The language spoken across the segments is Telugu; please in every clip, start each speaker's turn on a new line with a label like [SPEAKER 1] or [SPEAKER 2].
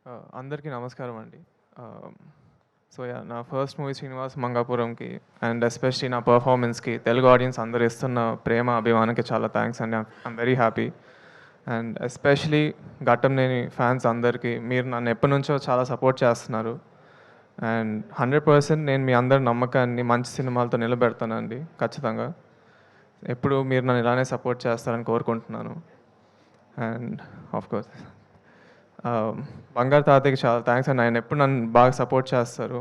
[SPEAKER 1] అందరికీ నమస్కారం అండి. సో నా ఫస్ట్ మూవీ 'శ్రీనివాస్ మంగాపురంకి' అండ్ ఎస్పెషల్లీ నా పర్ఫార్మెన్స్‌కి తెలుగు ఆడియన్స్ అందరూ ఇస్తున్న ప్రేమ, అభిమానానికి చాలా థ్యాంక్స్ అండి. I'm very happy. And especially Ghattamaneni fans అందరికీ మీరు నన్ను ఎప్పటినుంచో చాలా సపోర్ట్ చేస్తున్నారు. అండ్ 100% నేను మీ అందరి నమ్మకాన్ని మంచి సినిమాలతో నిలబెడతానండి ఖచ్చితంగా. ఎప్పుడు మీరు నన్ను ఇలానే సపోర్ట్ చేస్తారని కోరుకుంటున్నాను. అండ్ ఆఫ్‌కోర్స్ బంగారు తాతయ్యకి చాలా థ్యాంక్స్ అండి. ఆయన ఎప్పుడు నన్ను బాగా సపోర్ట్ చేస్తారు.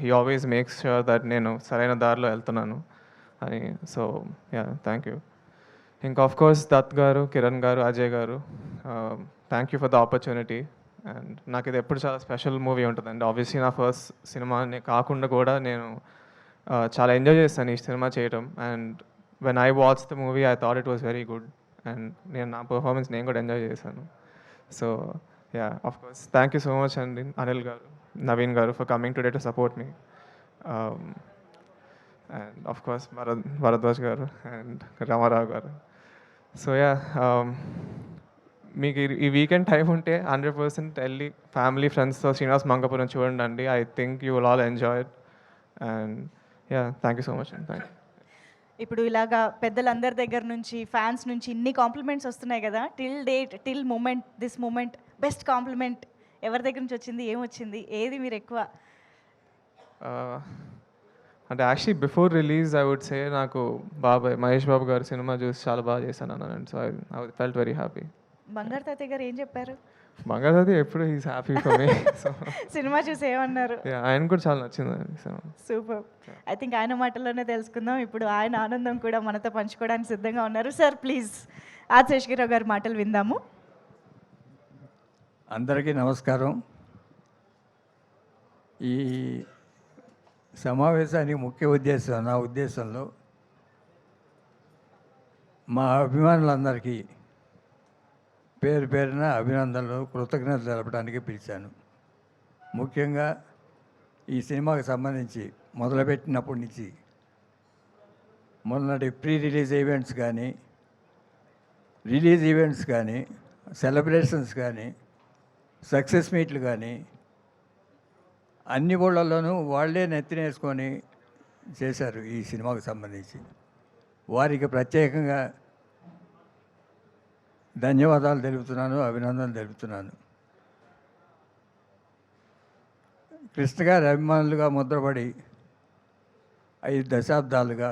[SPEAKER 1] He always makes sure that నేను సరైన దారిలో వెళ్తున్నాను అని. So thank you. ఇంకా ఆఫ్కోర్స్ దత్ గారు, కిరణ్ గారు, అజయ్ గారు, thank you for the opportunity. And నాకు ఇది ఎప్పుడు చాలా స్పెషల్ మూవీ ఉంటుందండి. ఆబ్వియస్లీ నా ఫస్ట్ సినిమాని కాకుండా కూడా నేను చాలా ఎంజాయ్ చేస్తాను ఈ సినిమా చేయడం. And when I watch the movie I thought it was very good. And నేను నా పర్ఫార్మెన్స్ నేను కూడా ఎంజాయ్ చేశాను. So of course. Thank you so much, and Anil garu, Naveen garu, for coming today to support me. And of course, Bharadwaj garu and Ramarao garu. So మీకు ఈ వీకెండ్ టైం ఉంటే 100% వెళ్ళి ఫ్యామిలీ ఫ్రెండ్స్తో శ్రీనివాస్ మంగాపురం చూడండి. I think you will all enjoy it. And thank you so much and thank you.
[SPEAKER 2] ఇప్పుడు ఇలాగా పెద్దలందరి దగ్గర నుంచి ఫ్యాన్స్ నుంచి ఇన్ని కాంప్లిమెంట్స్ వస్తున్నాయి కదా, till moment this moment best compliment ఎవరి దగ్గర నుంచి వచ్చింది, ఏమొచ్చింది, ఏది మీరు ఎక్కువ?
[SPEAKER 1] అంటే actually before release I would say నాకు మహేష్ బాబు గారు సినిమా చూసి చాలా బాగా చేశాను అన్నాను. So I felt very happy.
[SPEAKER 2] బంగారు తాతయ్య గారు ఏం చెప్పారు?
[SPEAKER 1] బంగారు తాతయ్య ఎప్పుడు he's happy for me. So
[SPEAKER 2] cinema చూసి ఏమన్నారు?
[SPEAKER 1] ఆయన కూడా చాలా నచ్చింది సినిమా.
[SPEAKER 2] సూపర్. ఐ థింక్ ఆయన మాటల్లోనే తెలుసుకుందాం. ఇప్పుడు ఆయన ఆనందం కూడా మనతో పంచుకోవడానికి సిద్ధంగా ఉన్నారు. సార్ ప్లీజ్ శేషగిరిరావు గారి మాటలు విందాము.
[SPEAKER 3] అందరికీ నమస్కారం. ఈ సమావేశానికి ముఖ్య ఉద్దేశం, నా ఉద్దేశంలో మా అభిమానులందరికీ పేరు పేరున అభినందనలు, కృతజ్ఞతలు తెలపడానికి పిలిచాను. ముఖ్యంగా ఈ సినిమాకి సంబంధించి మొదలుపెట్టినప్పటి నుంచి మొన్నటి ప్రీ రిలీజ్ ఈవెంట్స్ కానీ, రిలీజ్ ఈవెంట్స్ కానీ, సెలబ్రేషన్స్ కానీ, సక్సెస్ మీట్లు కానీ అన్ని ఊళ్ళల్లోనూ వాళ్ళే నెత్తినేసుకొని చేశారు ఈ సినిమాకు సంబంధించి. వారికి ప్రత్యేకంగా ధన్యవాదాలు తెలుపుతున్నాను, అభినందనలు తెలుపుతున్నాను. కృష్ణ గారి అభిమానులుగా ముద్రపడి 5 దశాబ్దాలుగా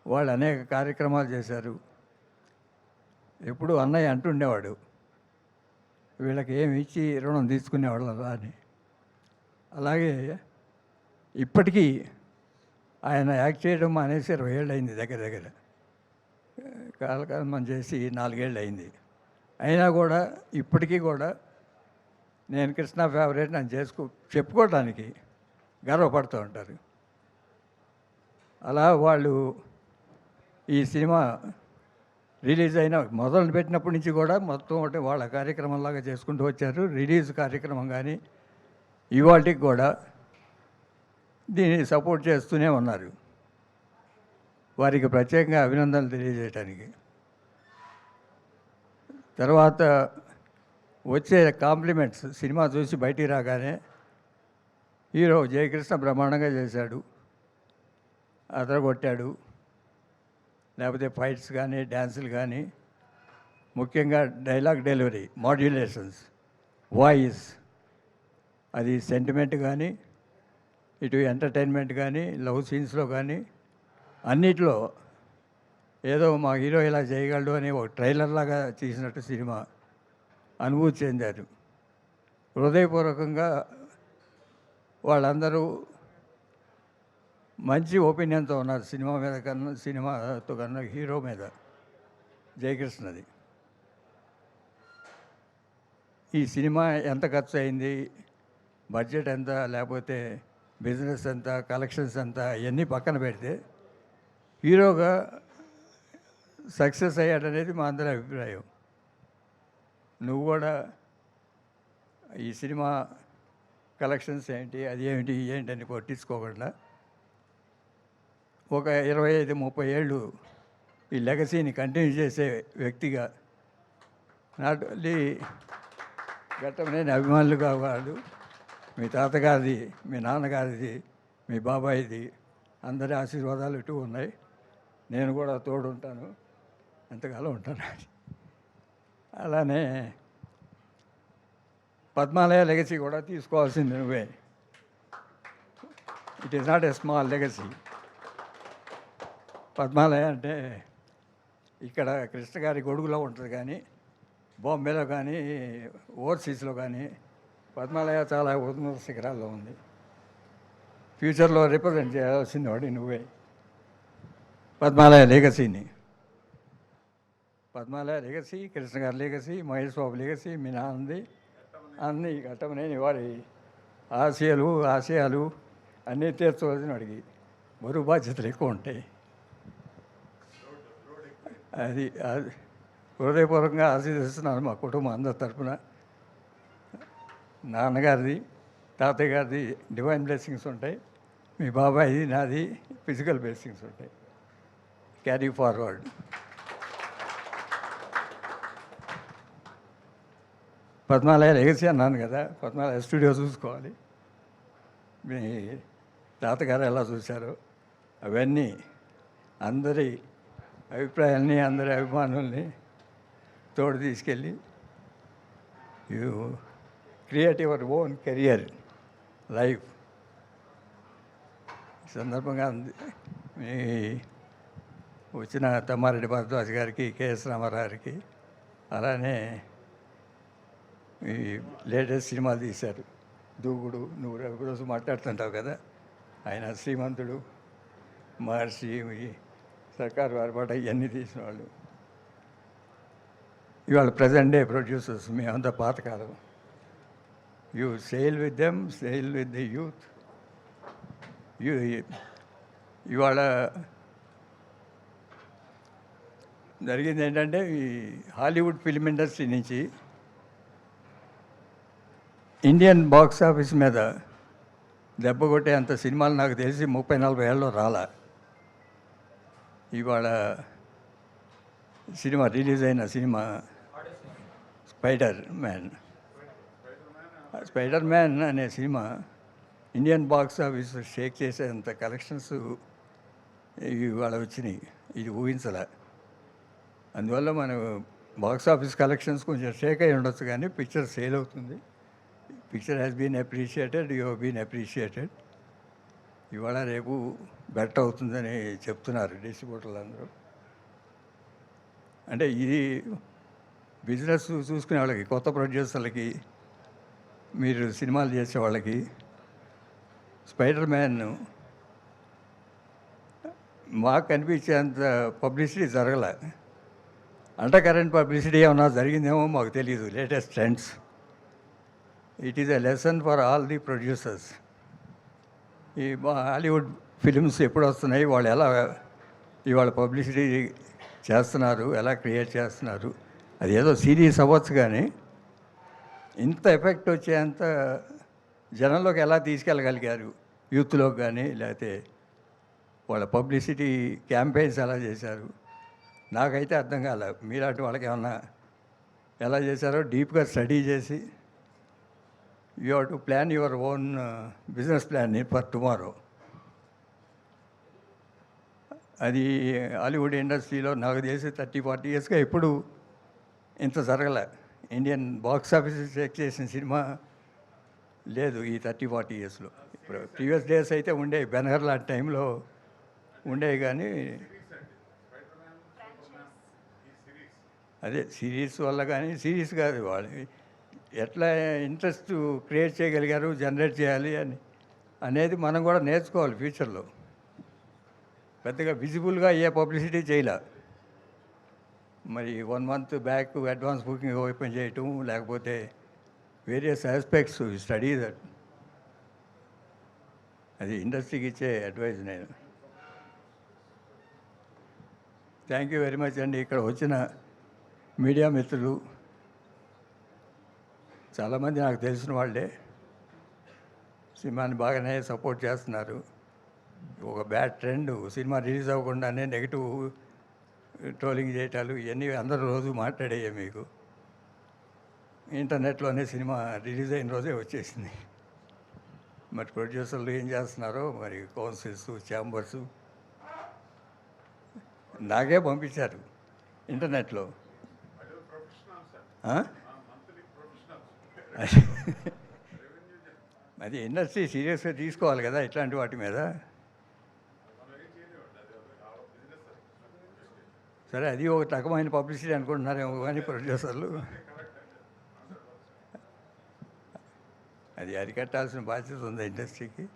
[SPEAKER 3] వాళ్ళు అనేక కార్యక్రమాలు చేశారు. ఎప్పుడు అన్నయ్య అంటుండేవాడు, వీళ్ళకి ఏమి ఇచ్చి రుణం తీసుకునేవాళ్ళ అని. అలాగే ఇప్పటికీ ఆయన యాక్ట్ చేయడం మానేసి 20 ఏళ్ళు అయింది, దగ్గర దగ్గర కాలకాలం చేసి 4 ఏళ్ళు అయింది. అయినా కూడా ఇప్పటికీ కూడా నేను కృష్ణ ఫేవరెట్ అని చెప్పుకోవడానికి గర్వపడుతూ ఉంటారు. అలా వాళ్ళు ఈ సినిమా రిలీజ్ అయిన మొదలు పెట్టినప్పటి నుంచి కూడా మొత్తం ఒకటి వాళ్ళ కార్యక్రమంలాగా చేసుకుంటూ వచ్చారు. రిలీజ్ కార్యక్రమం కానీ ఇవాళకి కూడా దీన్ని సపోర్ట్ చేస్తూనే ఉన్నారు. వారికి ప్రత్యేకంగా అభినందనలు తెలియజేయటానికి. తర్వాత వచ్చే కాంప్లిమెంట్స్, సినిమా చూసి బయటికి రాగానే హీరో జయకృష్ణ బ్రహ్మాండంగా చేశాడు, అదరగొట్టాడు, లేకపోతే ఫైట్స్ కానీ, డ్యాన్సులు కానీ, ముఖ్యంగా డైలాగ్ డెలివరీ, మాడ్యులేషన్స్, వాయిస్, అది సెంటిమెంట్ కానీ, ఇటు ఎంటర్టైన్మెంట్ కానీ, లవ్ సీన్స్లో కానీ అన్నిట్లో ఏదో మా హీరో ఇలా చేయగలడు అని ఒక ట్రైలర్ లాగా తీసినట్టు సినిమా అనుభూతి చెందారు. హృదయపూర్వకంగా వాళ్ళందరూ మంచి ఒపీనియన్తో ఉన్నారు సినిమా మీద సినిమాతో కన్నా హీరో మీద, జయకృష్ణది. ఈ సినిమా ఎంత ఖర్చు అయింది, బడ్జెట్ ఎంత, లేకపోతే బిజినెస్ ఎంత, కలెక్షన్స్ ఎంత, ఇవన్నీ పక్కన పెడితే హీరోగా సక్సెస్ అయ్యాడనేది మా అందరి అభిప్రాయం. నువ్వు కూడా ఈ సినిమా కలెక్షన్స్ ఏంటి, అది ఏమిటి, ఏంటని కొట్టించుకోకుండా ఒక 25-30 ఏళ్ళు ఈ లెగసీని కంటిన్యూ చేసే వ్యక్తిగా నాట్ ఓన్లీ ఘట్టమనేని అభిమానులుగా వాళ్ళు మీ తాతగారిది, మీ నాన్నగారిది, మీ బాబాయిది అందరి ఆశీర్వాదాలు ఇటు ఉన్నాయి. నేను కూడా తోడు ఉంటాను, ఎంతకాలం ఉంటాను. అలానే పద్మాలయ లెగసీ కూడా తీసుకోవాల్సింది నువ్వే. It is not a small legacy. Padmalaya అంటే ఇక్కడ కృష్ణ గారి గొడుగులో ఉంటుంది, కానీ బాంబేలో కానీ ఓవర్సీస్లో కానీ పద్మాలయ చాలా ఉన్నత శిఖరాల్లో ఉంది. ఫ్యూచర్లో రిప్రజెంట్ చేయాల్సింది వాడి నువ్వే పద్మాలయ లెగసీని. పద్మాలయ లెగసీ, కృష్ణ గారి లెగసీ, మహేష్ బాబు లెగసీ, మీ నాన్నది, అన్నీ ఘట్టమనేని వారి ఆశయాలు అన్నీ తీర్చవలసిన వాడికి బరువు బాధ్యతలు ఎక్కువ ఉంటాయి. అది హృదయపూర్వకంగా ఆశీర్వదిస్తున్నాను మా కుటుంబం అందరి తరఫున. నాన్నగారిది, తాతయ్య గారిది డివైన్ బ్లెస్సింగ్స్ ఉంటాయి, మీ బాబాయిది, నాది ఫిజికల్ బ్లెస్సింగ్స్ ఉంటాయి. Carry forward. పద్మాలయ లెగసీ అన్నాను కదా, పద్మాలయ స్టూడియో చూసుకోవాలి. మీ తాతగారు ఎలా చూశారో అవన్నీ అందరి అభిప్రాయాల్ని, అందరి అభిమానుల్ని తోడు తీసుకెళ్ళి you create your own career life. ఈ సందర్భంగా మీ వచ్చిన తమ్మారెడ్డి భరద్వాజ్ గారికి, కెఎస్ రామారావు గారికి, అలానే ఈ లేటెస్ట్ సినిమాలు తీశారు, దూకుడు, నువ్వు రోజు మాట్లాడుతుంటావు కదా, ఆయన శ్రీమంతుడు, మహర్షి, సర్కారు వారి పాట ఇవన్నీ తీసిన వాళ్ళు ఇవాళ ప్రజెంట్ డే ప్రొడ్యూసర్స్. మేమంతా పాతకాలం. You sale with them, sale with the youth. ఇవాళ జరిగింది ఏంటంటే, ఈ హాలీవుడ్ ఫిల్మ్ ఇండస్ట్రీ నుంచి ఇండియన్ బాక్స్ ఆఫీస్ మీద దెబ్బ కొట్టే అంత సినిమాలు నాకు తెలిసి 30-40 ఏళ్ళలో రాలా. ఇవాళ సినిమా రిలీజ్ అయిన సినిమా స్పైడర్ మ్యాన్ అనే cinema Indian box office Sheikh చేసేంత కలెక్షన్స్ ఇవాళ వచ్చినాయి. ఇది ఊహించలే. అందువల్ల మన బాక్స్ ఆఫీస్ కలెక్షన్స్ కొంచెం షేక్ అయి ఉండొచ్చు, కానీ పిక్చర్ సేల్ అవుతుంది. Picture has been appreciated, you have been appreciated. ఇవాళ రేపు బెటర్ అవుతుందని చెప్తున్నారు డిస్ట్రిబ్యూటర్లు అందరూ. అంటే ఇది బిజినెస్ చూసుకునే వాళ్ళకి, కొత్త ప్రొడ్యూసర్లకి, మీరు సినిమాలు చేసే వాళ్ళకి స్పైడర్ మ్యాన్ మాకు కనిపించేంత పబ్లిసిటీ జరగలే. అండర్ కరెంట్ పబ్లిసిటీ ఏమన్నా జరిగిందేమో మాకు తెలియదు. Latest trends. It is a lesson for all the producers. ఈ హాలీవుడ్ ఫిలిమ్స్ ఎప్పుడు వస్తున్నాయి, వాళ్ళు ఎలా ఇవాళ పబ్లిసిటీ చేస్తున్నారు, ఎలా క్రియేట్ చేస్తున్నారు. అది ఏదో సీరియస్ అవ్వచ్చు, కానీ ఇంత ఎఫెక్ట్ వచ్చేంత జనంలోకి ఎలా తీసుకెళ్ళగలిగారు, యూత్లోకి కానీ, లేకపోతే వాళ్ళ పబ్లిసిటీ క్యాంపెయిన్స్ ఎలా చేశారు, నాకైతే అర్థం కాలే. మీలాంటి వాళ్ళకి ఏమన్నా ఎలా చేశారో డీప్గా స్టడీ చేసి you have to plan your own business plan for tomorrow. అది హాలీవుడ్ ఇండస్ట్రీలో నాకు తెలిసి 30-40 ఇయర్స్గా ఎప్పుడు ఇంత జరగలే. ఇండియన్ బాక్స్ ఆఫీస్ చెక్ చేసిన సినిమా లేదు ఈ 30-40 ఇయర్స్లో. ఇప్పుడు ప్రీవియస్ డేస్ అయితే ఉండే, బెనహర్ లాంటి టైంలో ఉండేవి, కానీ అదే సిరీస్ వల్ల, కానీ సిరీస్ కాదు, వాళ్ళు ఎట్లా ఇంట్రెస్ట్ క్రియేట్ చేయగలిగారు, జనరేట్ చేయాలి అనేది మనం కూడా నేర్చుకోవాలి ఫ్యూచర్లో. పెద్దగా విజిబుల్గా అయ్యే పబ్లిసిటీ చేయలే. మరి 1 month back advance booking open చేయటం, లేకపోతే వేరియస్ ఆస్పెక్ట్స్ స్టడీ దట్. అది ఇండస్ట్రీకి ఇచ్చే అడ్వైజ్. నేను థ్యాంక్ యూ వెరీ మచ్ అండి. ఇక్కడ వచ్చిన మీడియా మిత్రులు చాలామంది నాకు తెలిసిన వాళ్ళే సినిమాని బాగానే సపోర్ట్ చేస్తున్నారు. ఒక బ్యాడ్ ట్రెండ్, సినిమా రిలీజ్ అవ్వకుండానే నెగిటివ్ ట్రోలింగ్ చేయటాలు, ఇవన్నీ అందరూ రోజు మాట్లాడేయే మీకు. ఇంటర్నెట్లోనే సినిమా రిలీజ్ అయిన రోజే వచ్చేసింది. మరి ప్రొడ్యూసర్లు ఏం చేస్తున్నారో మరి కౌన్సిల్స్, ఛాంబర్సు నాకే పంపించారు ఇంటర్నెట్లో. ఆ? అది ఇండస్ట్రీ సీరియస్గా తీసుకోవాలి కదా ఇట్లాంటి వాటి మీద. సరే, అది ఒక రకమైన పబ్లిసిటీ అనుకుంటున్నారేమో కానీ ప్రొడ్యూసర్లు అది అరికట్టాల్సిన బాధ్యత ఉంది ఇండస్ట్రీకి.